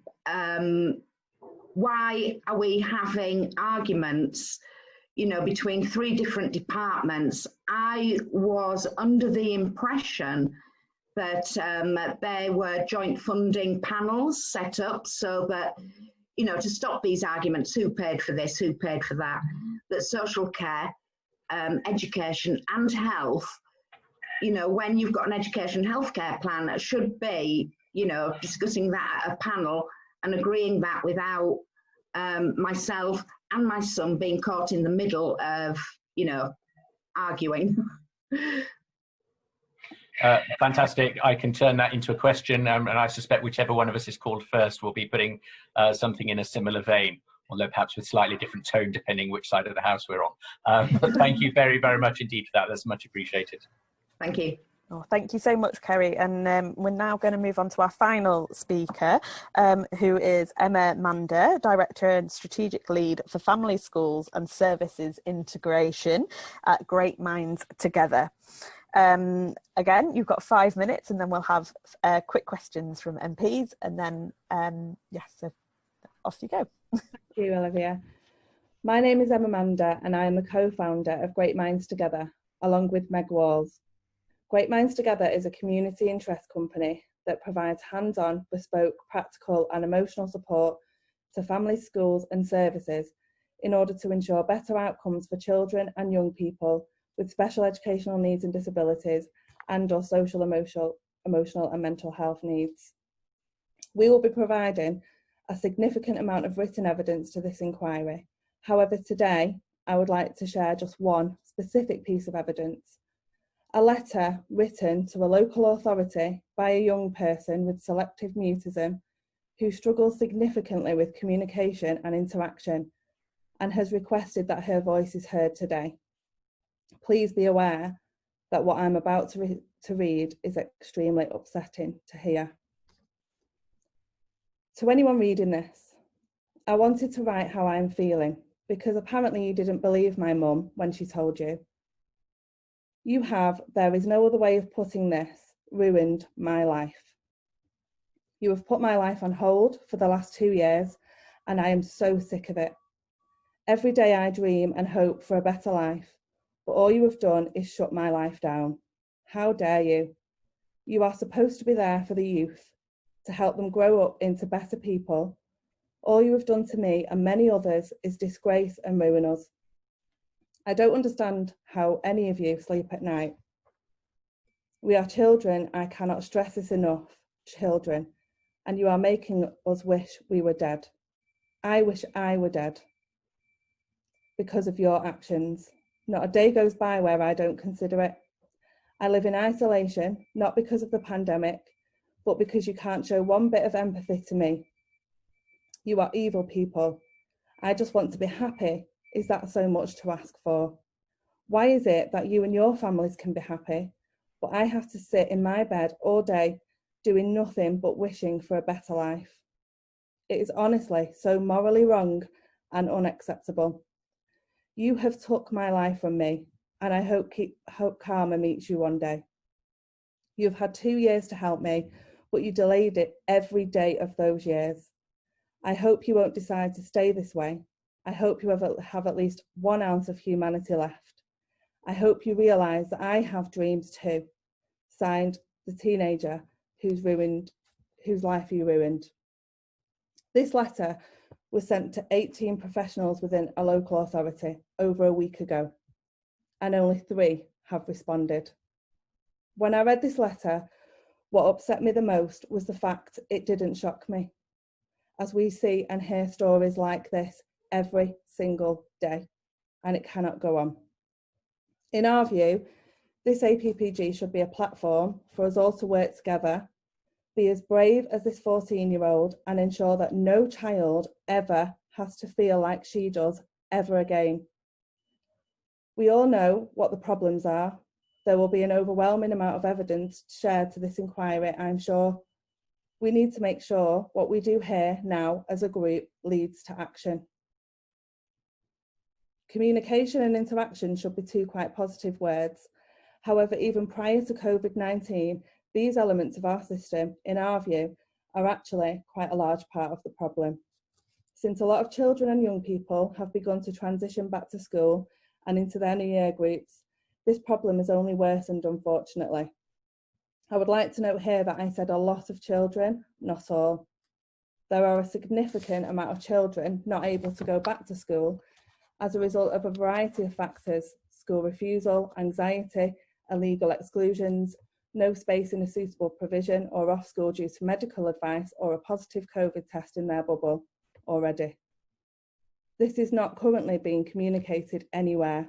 Why are we having arguments, you know, between 3 different departments? I was under the impression that there were joint funding panels set up so that, you know, to stop these arguments, who paid for this, who paid for that, that social care, education and health, you know, when you've got an education healthcare plan, that should be, you know, discussing that at a panel and agreeing that without myself and my son being caught in the middle of, you know, arguing. Fantastic. I can turn that into a question, and I suspect whichever one of us is called first will be putting something in a similar vein, although perhaps with slightly different tone depending which side of the house we're on. But thank you very, very much indeed for that. That's much appreciated. Thank you. Oh, thank you so much, Kerry. And we're now going to move on to our final speaker, who is Emma Mander, Director and Strategic Lead for Family Schools and Services Integration at Great Minds Together. Again, you've got 5 minutes and then we'll have quick questions from MPs and then, yes, so off you go. Thank you, Olivia. My name is Emma Mander and I am the co-founder of Great Minds Together, along with Meg Walls. Great Minds Together is a community interest company that provides hands-on, bespoke, practical and emotional support to families, schools and services in order to ensure better outcomes for children and young people with special educational needs and disabilities and or social, emotional and mental health needs. We will be providing a significant amount of written evidence to this inquiry. However, today I would like to share just one specific piece of evidence. A letter written to a local authority by a young person with selective mutism who struggles significantly with communication and interaction and has requested that her voice is heard today. Please be aware that what I'm about to read is extremely upsetting to hear. To anyone reading this, I wanted to write how I'm feeling because apparently you didn't believe my mum when she told you. You have, there is no other way of putting this, ruined my life. You have put my life on hold for the last 2 years and I am so sick of it. Every day I dream and hope for a better life, but all you have done is shut my life down. How dare you? You are supposed to be there for the youth, to help them grow up into better people. All you have done to me and many others is disgrace and ruin us. I don't understand how any of you sleep at night. We are children, I cannot stress this enough, children, and you are making us wish we were dead. I wish I were dead because of your actions. Not a day goes by where I don't consider it. I live in isolation, not because of the pandemic, but because you can't show one bit of empathy to me. You are evil people. I just want to be happy. Is that so much to ask for? Why is it that you and your families can be happy, but I have to sit in my bed all day doing nothing but wishing for a better life? It is honestly so morally wrong and unacceptable. You have took my life from me, and I hope karma meets you one day. You've had 2 years to help me, but you delayed it every day of those years. I hope you won't decide to stay this way. I hope you have at least 1 ounce of humanity left. I hope you realise that I have dreams too. Signed, the teenager whose life you ruined. This letter was sent to 18 professionals within a local authority over a week ago, and only 3 have responded. When I read this letter, what upset me the most was the fact it didn't shock me, as we see and hear stories like this every single day, and it cannot go on. In our view, this APPG should be a platform for us all to work together, be as brave as this 14-year-old and ensure that no child ever has to feel like she does ever again. We all know what the problems are. There will be an overwhelming amount of evidence shared to this inquiry, I'm sure. We need to make sure what we do here now as a group leads to action. Communication and interaction should be 2 quite positive words. However, even prior to COVID-19, These elements of our system, in our view, are actually quite a large part of the problem. Since a lot of children and young people have begun to transition back to school and into their new year groups, this problem is only worsened, unfortunately. I would like to note here that I said a lot of children, not all. There are a significant amount of children not able to go back to school as a result of a variety of factors: school refusal, anxiety, illegal exclusions, no space in a suitable provision, or off school due to medical advice or a positive COVID test in their bubble already. This is not currently being communicated anywhere.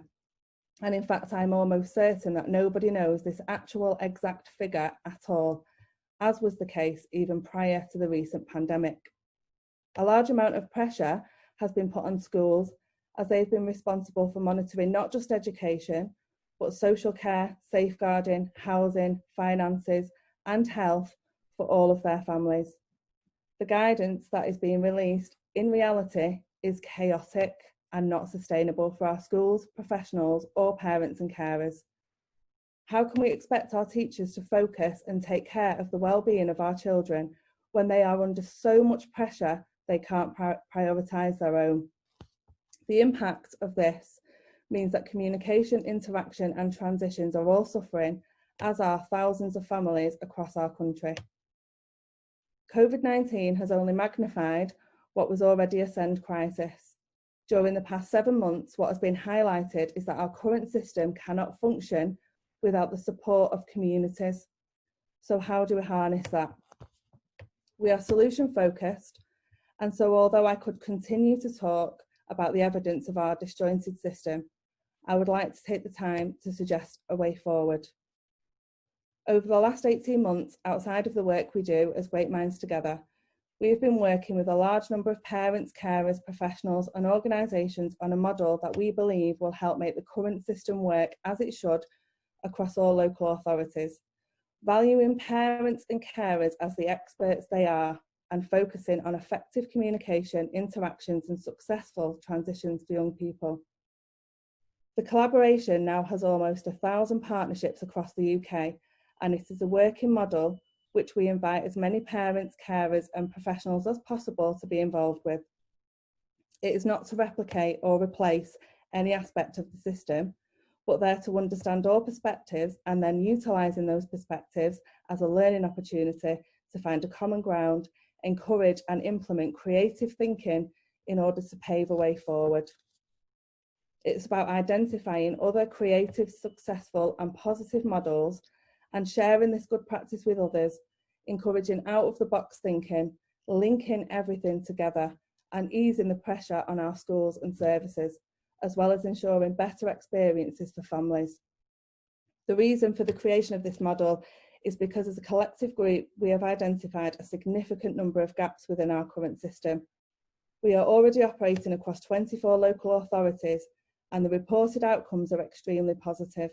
And in fact, I'm almost certain that nobody knows this actual exact figure at all, as was the case even prior to the recent pandemic. A large amount of pressure has been put on schools as they've been responsible for monitoring not just education, but social care, safeguarding, housing, finances, and health for all of their families. The guidance that is being released in reality is chaotic and not sustainable for our schools, professionals, or parents and carers. How can we expect our teachers to focus and take care of the well-being of our children when they are under so much pressure they can't prioritise their own? The impact of this means that communication, interaction and transitions are all suffering, as are thousands of families across our country. COVID-19 has only magnified what was already a SEND crisis. During the past 7 months, what has been highlighted is that our current system cannot function without the support of communities. So how do we harness that? We are solution focused, and so although I could continue to talk about the evidence of our disjointed system, I would like to take the time to suggest a way forward. Over the last 18 months, outside of the work we do as Great Minds Together, we have been working with a large number of parents, carers, professionals and organisations on a model that we believe will help make the current system work as it should across all local authorities, valuing parents and carers as the experts they are and focusing on effective communication, interactions and successful transitions for young people. The collaboration now has almost 1,000 partnerships across the UK, and it is a working model which we invite as many parents, carers and professionals as possible to be involved with. It is not to replicate or replace any aspect of the system, but there to understand all perspectives and then utilising those perspectives as a learning opportunity to find a common ground, encourage and implement creative thinking in order to pave a way forward. It's about identifying other creative, successful and positive models and sharing this good practice with others, encouraging out-of-the-box thinking, linking everything together and easing the pressure on our schools and services, as well as ensuring better experiences for families. The reason for the creation of this model is because as a collective group, we have identified a significant number of gaps within our current system. We are already operating across 24 local authorities, and the reported outcomes are extremely positive,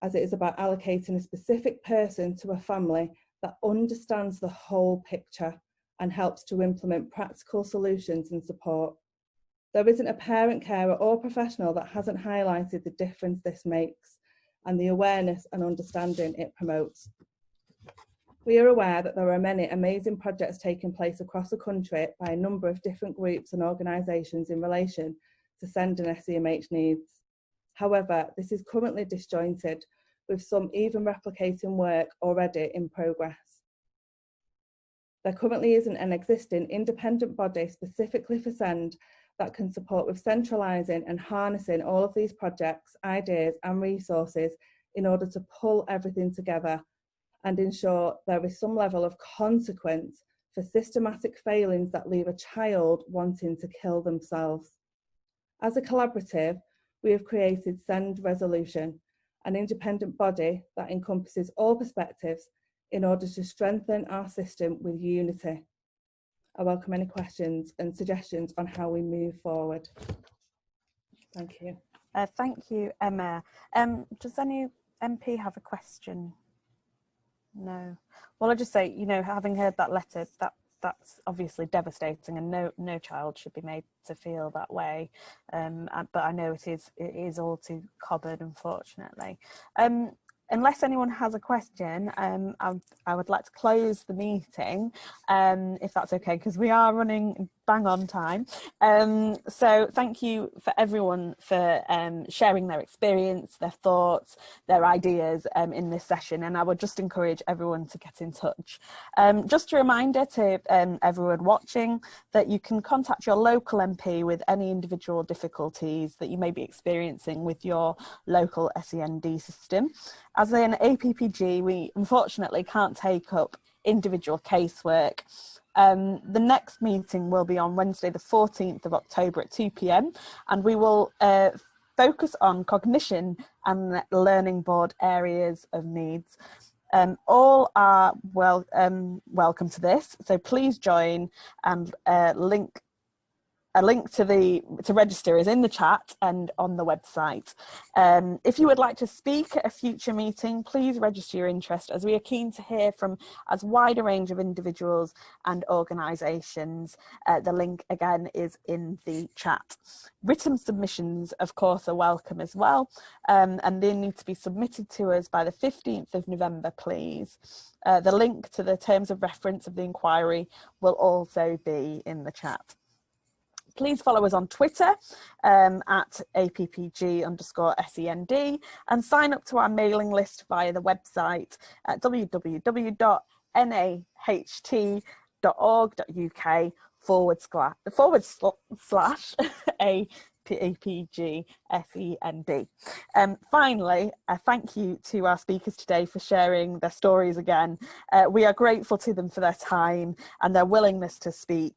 as it is about allocating a specific person to a family that understands the whole picture and helps to implement practical solutions and support. There isn't a parent, carer or professional that hasn't highlighted the difference this makes and the awareness and understanding it promotes. We are aware that there are many amazing projects taking place across the country by a number of different groups and organisations in relation to SEND and SEMH needs. However, this is currently disjointed, with some even replicating work already in progress. There currently isn't an existing independent body specifically for SEND that can support with centralising and harnessing all of these projects, ideas and resources in order to pull everything together and ensure there is some level of consequence for systematic failings that leave a child wanting to kill themselves. As a collaborative, we have created SEND Resolution, an independent body that encompasses all perspectives in order to strengthen our system with unity. I welcome any questions and suggestions on how we move forward. Thank you. Thank you, Emma. Does any MP have a question? No. Well, I'll just say, you know, having heard that letter, that's obviously devastating, and no child should be made to feel that way. But I know it is all too common, unfortunately. unless anyone has a question, I would like to close the meeting, if that's okay, because we are running bang on time. So thank you for everyone for sharing their experience, their thoughts, their ideas in this session, and I would just encourage everyone to get in touch. Just a reminder to everyone watching that you can contact your local MP with any individual difficulties that you may be experiencing with your local SEND system. As an APPG, we unfortunately can't take up individual casework. The next meeting will be on Wednesday the 14th of October at 2 p.m. and we will focus on cognition and learning board areas of needs. All are welcome to this, so please join, and a link to register is in the chat and on the website. If you would like to speak at a future meeting, please register your interest, as we are keen to hear from as wide a range of individuals and organisations. The link again is in the chat. Written submissions, of course, are welcome as well, and they need to be submitted to us by the 15th of November, please. The link to the terms of reference of the inquiry will also be in the chat. Please follow us on Twitter at APPG_SEND, and sign up to our mailing list via the website at www.nah.org.uk/APPG SEND. Finally, thank you to our speakers today for sharing their stories again. We are grateful to them for their time and their willingness to speak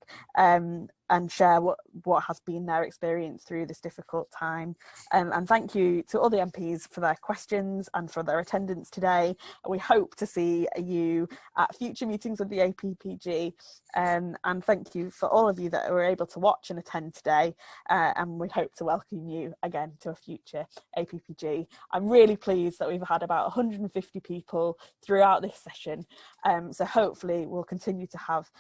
and share what has been their experience through this difficult time. And thank you to all the MPs for their questions and for their attendance today. We hope to see you at future meetings of the APPG, and thank you for all of you that were able to watch and attend today, and we hope to welcome you again to a future APPG. I'm really pleased that we've had about 150 people throughout this session, so hopefully we'll continue to have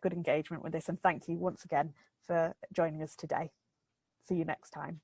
good engagement with this, and thank you once again for joining us today. See you next time.